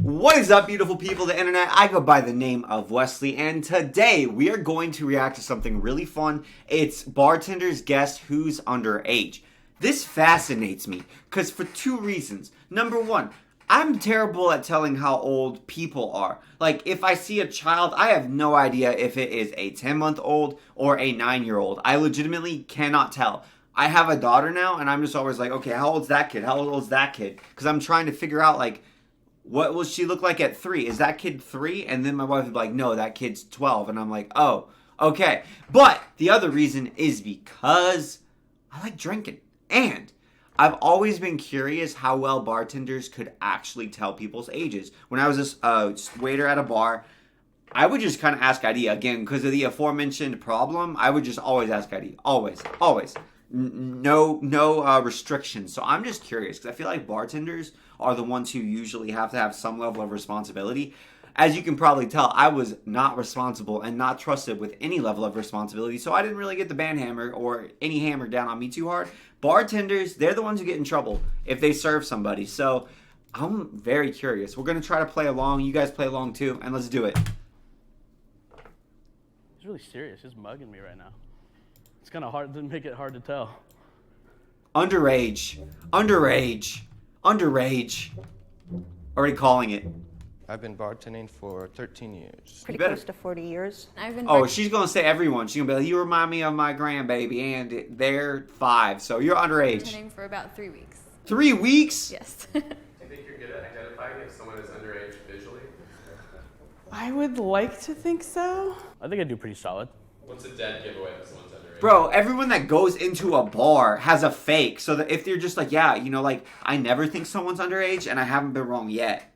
What is up, beautiful people of the internet? I go by the name of Wesley, and today we are going to react to something really fun. It's Bartenders Guess Who's Underage. This fascinates me, because for two reasons. Number one, I'm terrible at telling how old people are. Like, if I see a child, I have no idea if it is a 10-month-old or a 9-year-old. I legitimately cannot tell. I have a daughter now, and I'm just always like, okay, how old's that kid? How old's that kid? Because I'm trying to figure out, like, what will she look like at 3? Is that kid 3? And then my wife would be like, no, that kid's 12. And I'm like, oh, okay. But the other reason is because I like drinking. And I've always been curious how well bartenders could actually tell people's ages. When I was a waiter at a bar, I would just kind of ask ID. Again, because of the aforementioned problem, I would just always ask ID. Always. No restrictions. So I'm just curious because I feel like bartenders are the ones who usually have to have some level of responsibility. As you can probably tell, I was not responsible and not trusted with any level of responsibility, so I didn't really get the band hammer or any hammer down on me too hard. Bartenders, they're the ones who get in trouble if they serve somebody. So I'm very curious. We're going to try to play along. You guys play along too, and let's do it. He's really serious. He's mugging me right now. It's kind of hard to make it hard to tell. Underage. Already calling it. I've been bartending for 13 years. Pretty close to 40 years. She's going to say everyone. She's going to be like, you remind me of my grandbaby, and they're 5, so you're underage. Bartending for about 3 weeks. 3 weeks? Yes. Do you think you're good at identifying if someone is underage visually? I would like to think so. I think I do pretty solid. What's a dead giveaway if someone's underage? Bro, everyone that goes into a bar has a fake, so that if they're just like, yeah, you know, like, I never think someone's underage, and I haven't been wrong yet.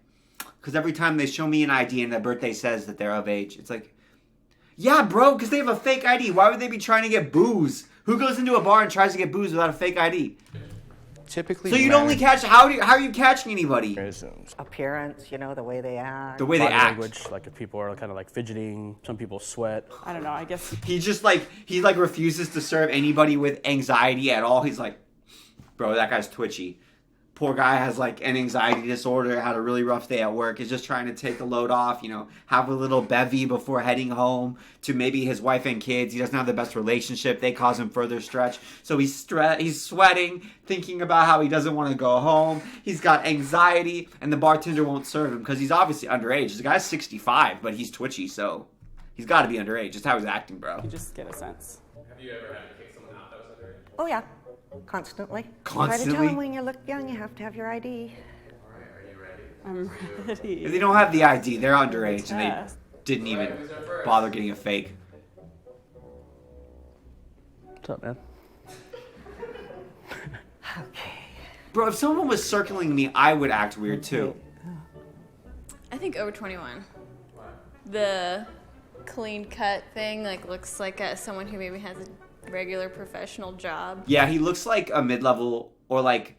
Because every time they show me an ID and their birthday says that they're of age, it's like, yeah, bro, because they have a fake ID. Why would they be trying to get booze? Who goes into a bar and tries to get booze without a fake ID? Typically, so you'd only catch, how are you catching anybody? Appearance, you know, the way they act. The way they Body act. language, like if people are kind of like fidgeting, some people sweat. I don't know, I guess. He refuses to serve anybody with anxiety at all. He's like, bro, that guy's twitchy. Poor guy has like an anxiety disorder, had a really rough day at work, is just trying to take the load off, you know, have a little bevy before heading home to maybe his wife and kids. He doesn't have the best relationship. They cause him further stretch. So he's sweating, thinking about how he doesn't want to go home. He's got anxiety, and the bartender won't serve him because he's obviously underage. The guy's 65, but he's twitchy, so he's got to be underage. That's how he's acting, bro. You just get a sense. Have you ever had to kick someone out that was underage? Oh, yeah. Constantly. Constantly? Try to tell them when you look young, you have to have your ID. All right, are you ready? I'm ready. If they don't have the ID, they're underage, and they Yes. didn't even bother getting a fake. What's up, man? Okay. Bro, if someone was circling me, I would act weird too. I think over 21. The clean cut thing looks like someone who maybe has a regular professional job. Yeah, he looks like a mid-level or like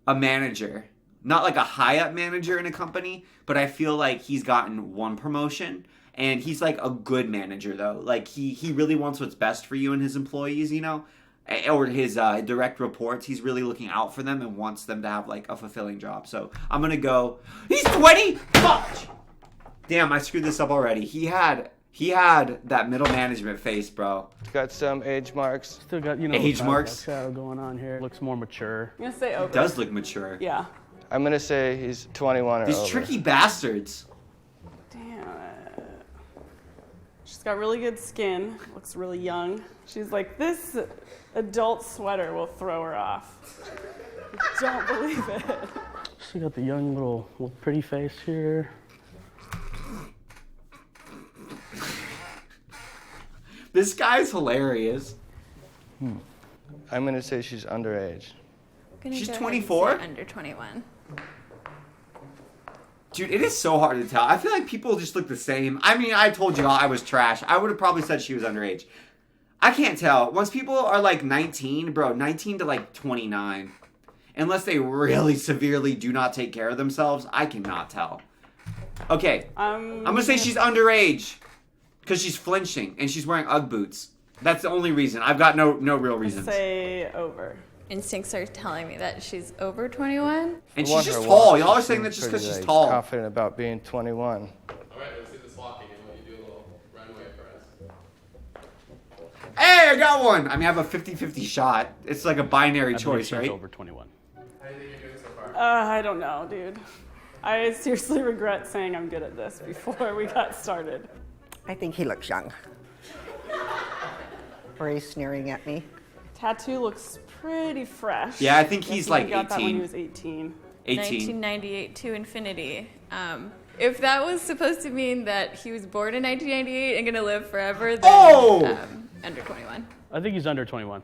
a manager. Not like a high-up manager in a company, but I feel like he's gotten one promotion. And he's like a good manager, though. Like, he really wants what's best for you and his employees, you know? Or his direct reports. He's really looking out for them and wants them to have, like, a fulfilling job. So, I'm gonna go... He's 20? Fuck! Damn, I screwed this up already. He had that middle management face, bro. Got some age marks. Still got, you know, Age kind of marks? shadow going on here. Looks more mature. I'm going to say over. He does look mature. Yeah. I'm gonna say he's 21 or These over. tricky bastards. Damn it. She's got really good skin. Looks really young. She's like, this adult sweater will throw her off. I don't believe it. Still got the young little pretty face here. This guy's hilarious. I'm gonna say she's underage. She's Go ahead and 24? say under 21. Dude, it is so hard to tell. I feel like people just look the same. I mean, I told you all I was trash. I would have probably said she was underage. I can't tell. Once people are like 19, bro, 19 to like 29, unless they really severely do not take care of themselves, I cannot tell. Okay, I'm going to say she's underage because she's flinching and she's wearing Ugg boots. That's the only reason. I've got no real reason. Say over. instincts are telling me that she's over 21. And I want she's her just tall. walk. Y'all are She saying that seems just because pretty, she's like, tall. confident about being 21. All right, let's do this walking and let you do a little runway for us. Hey, I got one. I mean, I have a 50-50 shot. It's like a binary I believe choice, she's right? over 21. How do you think you're doing so far? I don't know, dude. I seriously regret saying I'm good at this before we got started. I think he looks young. Or he's sneering at me. Tattoo looks pretty fresh. Yeah, I think he's Guess he like got that when 18. he was 18. 18. 1998 to infinity. If that was supposed to mean that he was born in 1998 and gonna live forever, then under 21. I think he's under 21.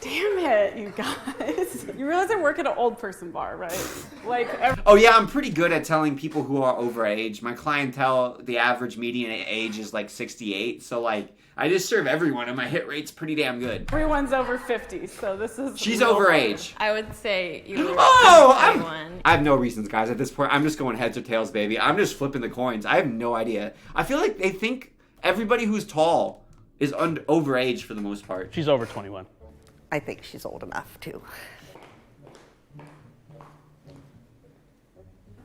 Damn it, you guys. You realize I work at an old person bar, right? Like, Oh yeah, I'm pretty good at telling people who are over age. My clientele, the average median age is like 68. So like, I just serve everyone, and my hit rate's pretty damn good. everyone's over 50, so this is. She's real over fun. age. I would say you were Oh, under 21. I have no reasons, guys. At this point, I'm just going heads or tails, baby. I'm just flipping the coins. I have no idea. I feel like they think everybody who's tall is over age for the most part. She's over 21. I think she's old enough, too.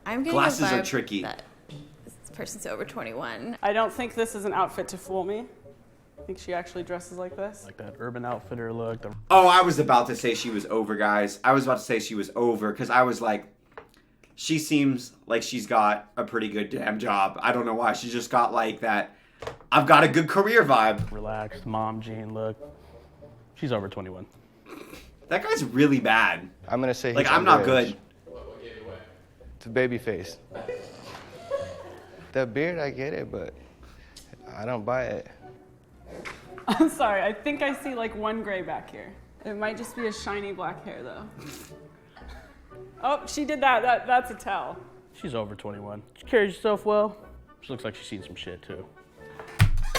I'm getting Glasses a are vibe tricky. that this person's over 21. I don't think this is an outfit to fool me. I think she actually dresses like this. Like that Urban Outfitter look. The Oh, I was about to say she was over, guys. I was about to say she was over because I was like, she seems like she's got a pretty good damn job. I don't know why. She's just got like that, I've got a good career vibe. relaxed mom jean look. She's over 21. That guy's really bad. I'm gonna say he's Like, I'm not underage. good. What gave it away? It's a baby face. The beard, I get it, but I don't buy it. I'm sorry, I think I see like one gray back here. It might just be a shiny black hair though. Oh, she did that. That's a tell. She's over 21. She carries herself well. She looks like she's seen some shit too.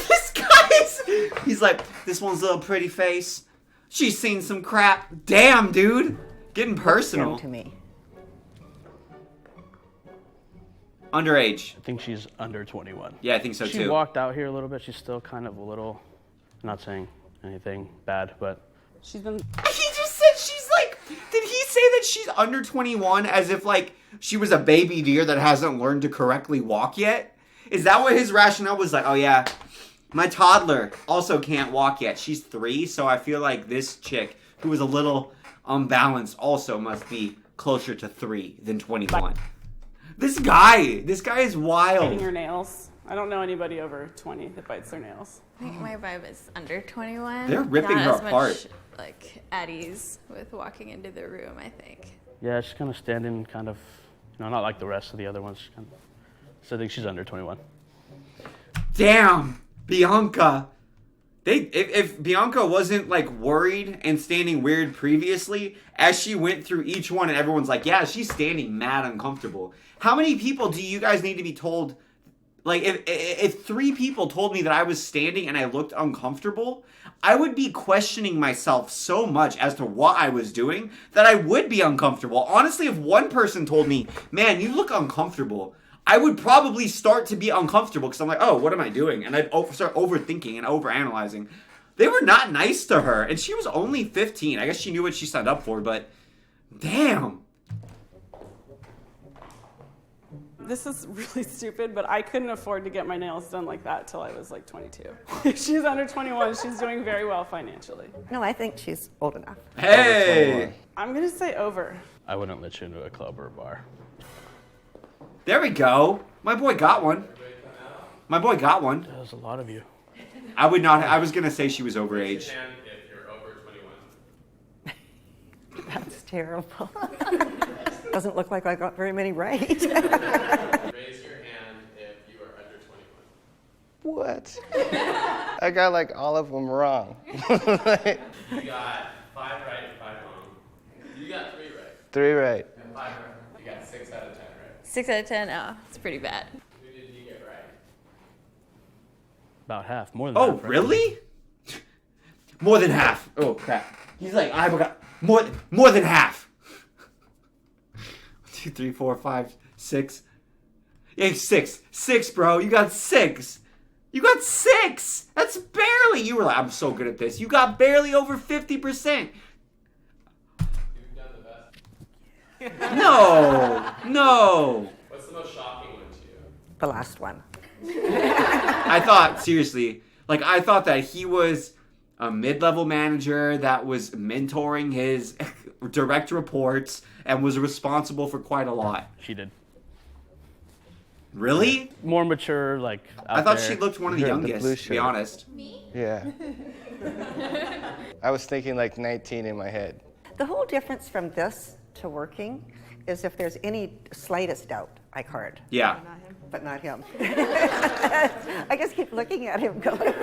This guy's, he's like, this one's a little pretty face. She's seen some crap. Damn, dude. Getting personal. Him to me. Underage. I think she's under 21. Yeah, I think so She too. walked out here a little bit. She's still kind of a little, not saying anything bad, but She's been. He just said she's like, did he say that she's under 21 as if like she was a baby deer that hasn't learned to correctly walk yet? Is that what his rationale was? Like, oh yeah, my toddler also can't walk yet. She's 3, so I feel like this chick who is a little unbalanced also must be closer to 3 than 21. This guy is Biting wild. her nails. I don't know anybody over 20 that bites their nails. I think my vibe is under 21. They're ripping Not her as apart. Much, like at ease with walking into the room, I think. yeah, she's kind of standing kind of, not like the rest of the other ones. So I think she's under 21. Damn, Bianca. If Bianca wasn't like worried and standing weird previously, as she went through each one and everyone's like, yeah, she's standing mad uncomfortable. How many people do you guys need to be told? Like, if 3 people told me that I was standing and I looked uncomfortable, I would be questioning myself so much as to what I was doing that I would be uncomfortable. Honestly, if one person told me, man, you look uncomfortable, I would probably start to be uncomfortable because I'm like, oh, what am I doing? And I'd start overthinking and overanalyzing. They were not nice to her, and she was only 15. I guess she knew what she signed up for, but damn. This is really stupid, but I couldn't afford to get my nails done like that till I was like 22. If she's under 21, she's doing very well financially. No, I think she's old enough. Hey, I'm gonna say over. I wouldn't let you into a club or a bar. there we go. My boy got one. My boy got one. That was a lot of you. I would not. I was gonna say she was overage. And if you're over 21. That's terrible. Doesn't look like I got very many right. Raise your hand if you are under 21. What? I got like all of them wrong. You got 5 right and 5 wrong. You got 3 right 3 right. and 5 right. You got 6 out of 10 right. 6 out of 10. Oh, it's pretty bad. Who did you get right? About half, more than Oh, half. right? really? More than half. Oh crap. He's like, I got more than half. 2, 3, 4, 5, 6. Yeah, 6. 6, bro. You got 6. You got 6. That's barely. You were like, I'm so good at this. You got barely over 50%. No. What's the most shocking one to you? The last one. I thought, seriously, like, I thought that he was a mid-level manager that was mentoring his direct reports and was responsible for quite a lot. She did. Really? More mature, like. I out thought there. she looked one of the The blue youngest, to be shirt. honest. Yeah. I was thinking like 19 in my head. The whole difference from this to working is if there's any slightest doubt, I card, Yeah. but not him. I just keep looking at him going,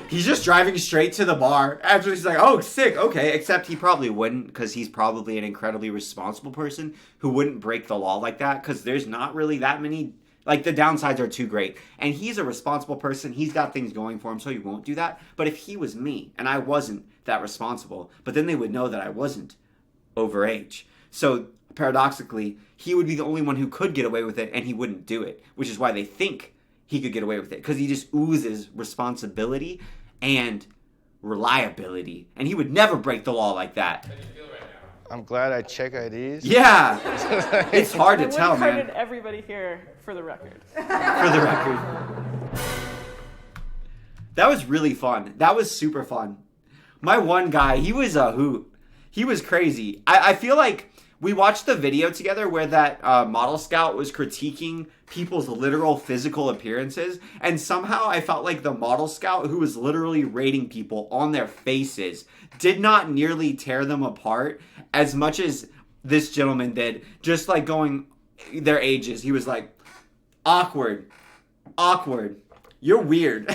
He's just driving straight to the bar. After he's like, oh, sick, okay. Except he probably wouldn't, because he's probably an incredibly responsible person who wouldn't break the law like that, because there's not really that many. Like, the downsides are too great. And he's a responsible person. He's got things going for him, so he won't do that. But if he was me, and I wasn't that responsible, but then they would know that I wasn't overage. So, paradoxically, he would be the only one who could get away with it, and he wouldn't do it. Which is why they think he could get away with it. Because he just oozes responsibility and reliability. And he would never break the law like that. How do you feel right now? I'm glad I check IDs. Yeah! It's hard to I tell, would man. carded everybody here for the record. For the record. That was really fun. That was super fun. My one guy, he was a hoot. He was crazy. I feel like we watched the video together where that model scout was critiquing people's literal physical appearances, and somehow I felt like the model scout, who was literally rating people on their faces, did not nearly tear them apart as much as this gentleman did. Just like going their ages. He was like, awkward, you're weird.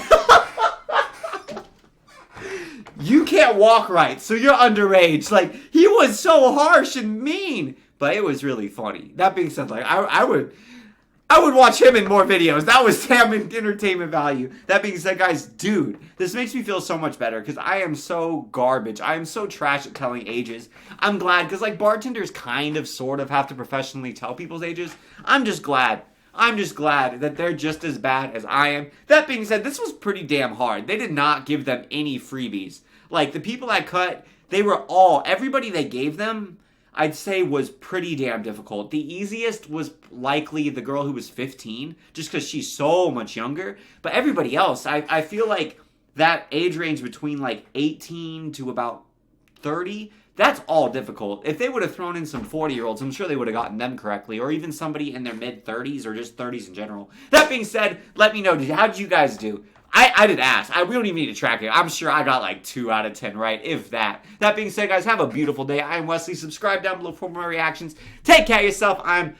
You can't walk right, so you're underage. Like, he was so harsh and mean, but it was really funny. That being said, like, I would watch him in more videos. That was damn entertainment value. That being said, guys, dude, this makes me feel so much better because I am so garbage. I am so trash at telling ages. I'm glad because, like, bartenders kind of sort of have to professionally tell people's ages. I'm just glad that they're just as bad as I am. That being said, this was pretty damn hard. They did not give them any freebies. Like, the people that cut, everybody they gave them, I'd say was pretty damn difficult. The easiest was likely the girl who was 15, just because she's so much younger. But everybody else, I feel like that age range between like 18 to about 30, that's all difficult. If they would have thrown in some 40-year-olds, I'm sure they would have gotten them correctly, or even somebody in their mid-30s or just 30s in general. That being said, let me know, how did you guys do? I did ask. We don't even need to track it. I'm sure I got like 2 out of 10 right, if that. That being said, guys, have a beautiful day. I'm Wesley. Subscribe down below for more reactions. Take care of yourself. I'm